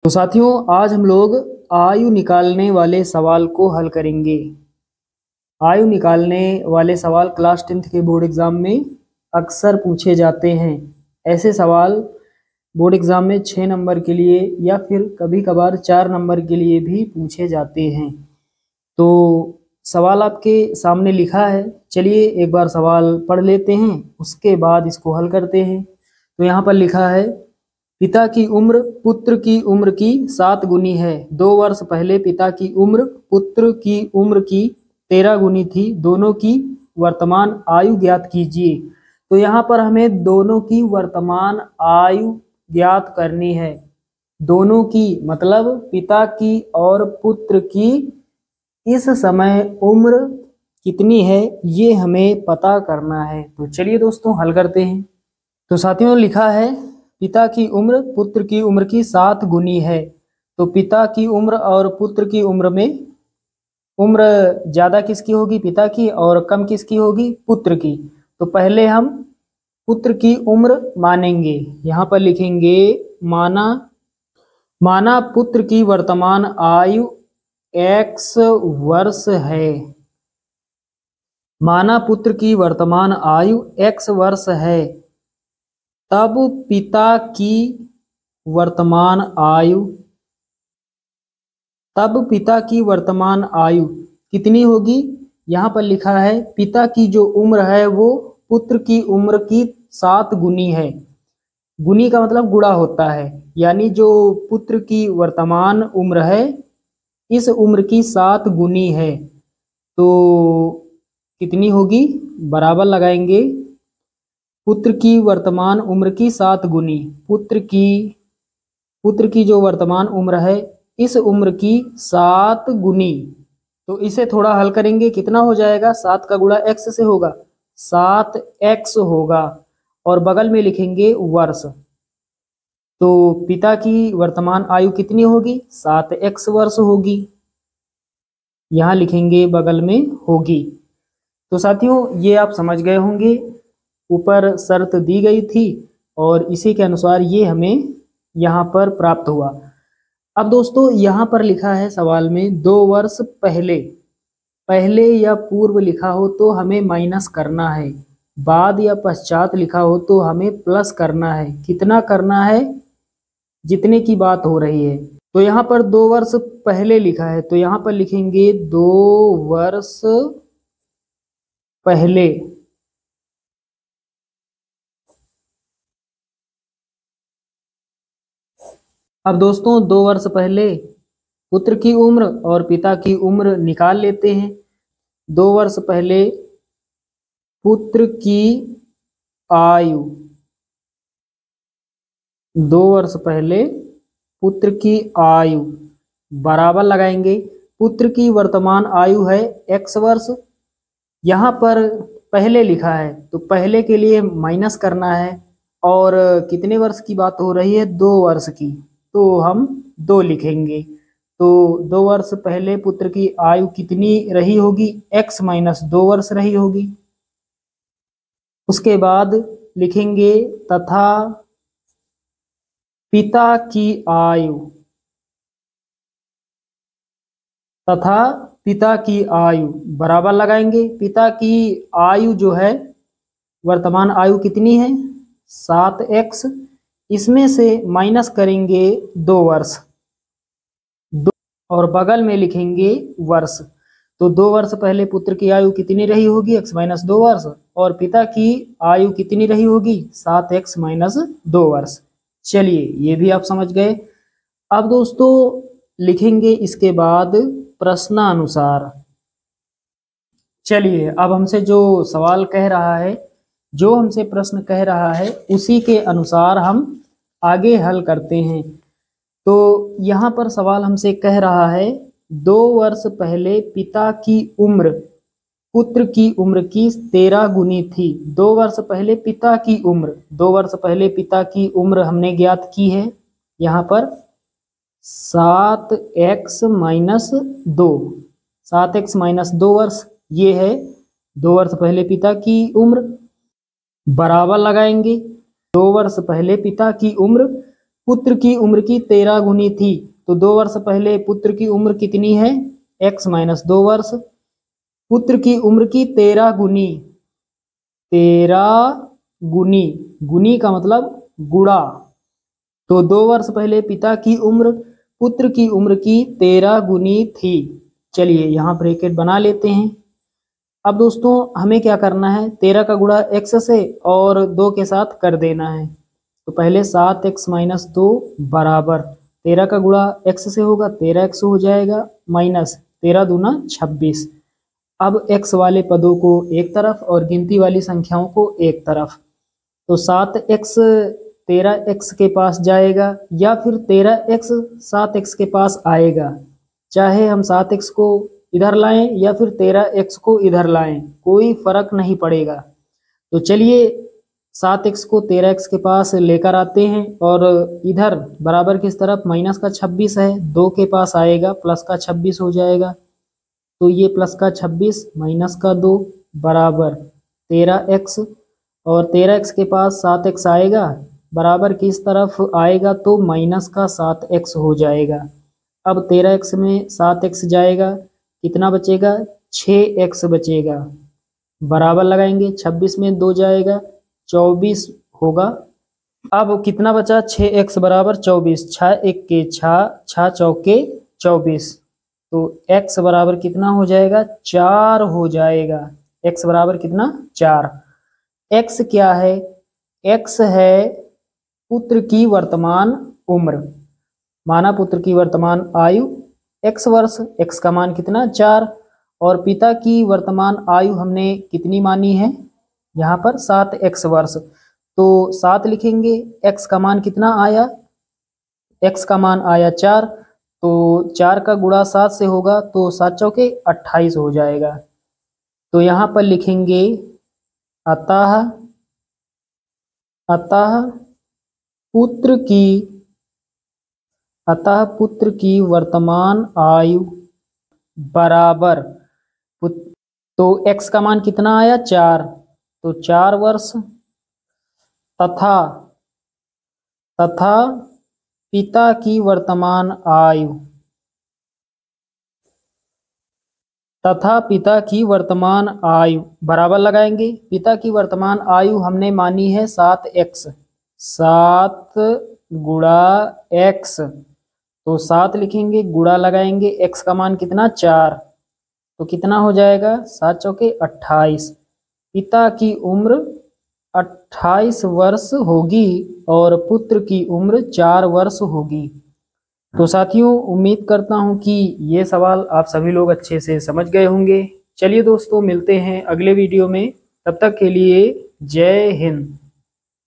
तो साथियों, आज हम लोग आयु निकालने वाले सवाल को हल करेंगे। आयु निकालने वाले सवाल क्लास 10th के बोर्ड एग्जाम में अक्सर पूछे जाते हैं। ऐसे सवाल बोर्ड एग्जाम में 6 नंबर के लिए या फिर कभी कभार 4 नंबर के लिए भी पूछे जाते हैं। तो सवाल आपके सामने लिखा है, चलिए एक बार सवाल पढ़ लेते हैं, उसके बाद इसको हल करते हैं। तो यहाँ पर लिखा है, पिता की उम्र पुत्र की उम्र की 7 गुनी है। 2 वर्ष पहले पिता की उम्र पुत्र की उम्र की 13 गुनी थी। दोनों की वर्तमान आयु ज्ञात कीजिए। तो यहाँ पर हमें दोनों की वर्तमान आयु ज्ञात करनी है। दोनों की मतलब पिता की और पुत्र की इस समय उम्र कितनी है, ये हमें पता करना है। तो चलिए दोस्तों हल करते हैं। तो साथियों लिखा है, पिता की उम्र पुत्र की उम्र की 7 गुनी है। तो पिता की उम्र और पुत्र की उम्र में उम्र ज्यादा किसकी होगी, पिता की, और कम किसकी होगी, पुत्र की। तो पहले हम पुत्र की उम्र मानेंगे। यहाँ पर लिखेंगे माना पुत्र की वर्तमान आयु x वर्ष है। माना पुत्र की वर्तमान आयु x वर्ष है, तब पिता की वर्तमान आयु कितनी होगी। यहाँ पर लिखा है, पिता की जो उम्र है वो पुत्र की उम्र की 7 गुनी है। गुनी का मतलब गुणा होता है, यानी जो पुत्र की वर्तमान उम्र है इस उम्र की 7 गुनी है। तो कितनी होगी, बराबर लगाएंगे, पुत्र की वर्तमान उम्र की 7 गुनी, पुत्र की जो वर्तमान उम्र है इस उम्र की 7 गुनी। तो इसे थोड़ा हल करेंगे, कितना हो जाएगा, 7 का गुणा x से होगा, 7x होगा, और बगल में लिखेंगे वर्ष। तो पिता की वर्तमान आयु कितनी होगी, 7x वर्ष होगी। यहाँ लिखेंगे बगल में होगी। तो साथियों ये आप समझ गए होंगे, ऊपर शर्त दी गई थी और इसी के अनुसार ये हमें यहाँ पर प्राप्त हुआ। अब दोस्तों यहाँ पर लिखा है सवाल में 2 वर्ष पहले या पूर्व लिखा हो तो हमें माइनस करना है, बाद या पश्चात लिखा हो तो हमें प्लस करना है। कितना करना है, जितने की बात हो रही है। तो यहाँ पर 2 वर्ष पहले लिखा है, तो यहाँ पर लिखेंगे 2 वर्ष पहले। अब दोस्तों 2 वर्ष पहले पुत्र की उम्र और पिता की उम्र निकाल लेते हैं। 2 वर्ष पहले पुत्र की आयु, 2 वर्ष पहले पुत्र की आयु बराबर लगाएंगे, पुत्र की वर्तमान आयु है x वर्ष। यहाँ पर पहले लिखा है तो पहले के लिए माइनस करना है, और कितने वर्ष की बात हो रही है, 2 वर्ष की, तो हम 2 लिखेंगे। तो 2 वर्ष पहले पुत्र की आयु कितनी रही होगी, x माइनस 2 वर्ष रही होगी। उसके बाद लिखेंगे तथा पिता की आयु बराबर लगाएंगे। पिता की आयु जो है, वर्तमान आयु कितनी है, 7x, इसमें से माइनस करेंगे 2 वर्ष, और बगल में लिखेंगे वर्ष। तो 2 वर्ष पहले पुत्र की आयु कितनी रही होगी, x माइनस 2 वर्ष, और पिता की आयु कितनी रही होगी, 7x माइनस 2 वर्ष। चलिए ये भी आप समझ गए। अब दोस्तों लिखेंगे इसके बाद प्रश्नानुसार। चलिए अब हमसे जो सवाल कह रहा है, जो हमसे प्रश्न कह रहा है उसी के अनुसार हम आगे हल करते हैं। तो यहाँ पर सवाल हमसे कह रहा है, 2 वर्ष पहले पिता की उम्र पुत्र की उम्र की 13 गुनी थी। 2 वर्ष पहले पिता की उम्र, 2 वर्ष पहले पिता की उम्र हमने ज्ञात की है, यहाँ पर 7x माइनस 2, 7x माइनस 2 वर्ष, ये है 2 वर्ष पहले पिता की उम्र, बराबर लगाएंगे 2 वर्ष पहले पिता की उम्र पुत्र की उम्र की 13 गुनी थी। तो 2 वर्ष पहले पुत्र की उम्र कितनी है? x माइनस 2 वर्ष। पुत्र की उम्र की 13 गुनी, 13 गुनी, गुनी का मतलब गुणा। तो 2 वर्ष पहले पिता की उम्र पुत्र की उम्र की 13 गुनी थी। चलिए यहाँ ब्रैकेट बना लेते हैं। अब दोस्तों हमें क्या करना है, 13 का गुणा x से और 2 के साथ कर देना है। तो पहले 7x माइनस 2 बराबर 13 का गुणा x से होगा 13x हो जाएगा, माइनस 13 दूना 26। अब x वाले पदों को एक तरफ और गिनती वाली संख्याओं को एक तरफ। तो 7x 13x के पास जाएगा या फिर 13x 7x के पास आएगा। चाहे हम 7x को इधर लाएं या फिर 13x को इधर लाएं, कोई फर्क नहीं पड़ेगा। तो चलिए 7x को 13x के पास लेकर आते हैं और इधर बराबर किस तरफ माइनस का 26 है, 2 के पास आएगा प्लस का 26 हो जाएगा। तो ये प्लस का 26 माइनस का 2 बराबर 13x और 13x के पास 7x आएगा, बराबर किस तरफ आएगा तो माइनस का 7x हो जाएगा। अब 13x में 7x जाएगा, कितना बचेगा 6x बचेगा, बराबर लगाएंगे 26 में 2 जाएगा 24 होगा। अब कितना बचा 6x बराबर 24, 6 1 के 6, 6 चौके 24। तो x बराबर कितना हो जाएगा 4 हो जाएगा। x बराबर कितना 4। x क्या है, x है पुत्र की वर्तमान उम्र। माना पुत्र की वर्तमान आयु x वर्ष, x का मान कितना 4, और पिता की वर्तमान आयु हमने कितनी मानी है यहाँ पर 7x वर्ष। तो 7 लिखेंगे, x का मान कितना आया, x का मान आया 4, तो 4 का गुणा 7 से होगा तो 7 चौके 28 हो जाएगा। तो यहाँ पर लिखेंगे अतः पुत्र की वर्तमान आयु बराबर, तो x का मान कितना आया 4, तो 4 वर्ष, तथा पिता की वर्तमान आयु, बराबर लगाएंगे। पिता की वर्तमान आयु हमने मानी है 7x, 7 गुणा x, तो 7 लिखेंगे, गुणा लगाएंगे, x का मान कितना 4, तो कितना हो जाएगा 7 चौके 28। पिता की उम्र 28 वर्ष होगी और पुत्र की उम्र 4 वर्ष होगी। तो साथियों उम्मीद करता हूं कि ये सवाल आप सभी लोग अच्छे से समझ गए होंगे। चलिए दोस्तों मिलते हैं अगले वीडियो में, तब तक के लिए जय हिंद।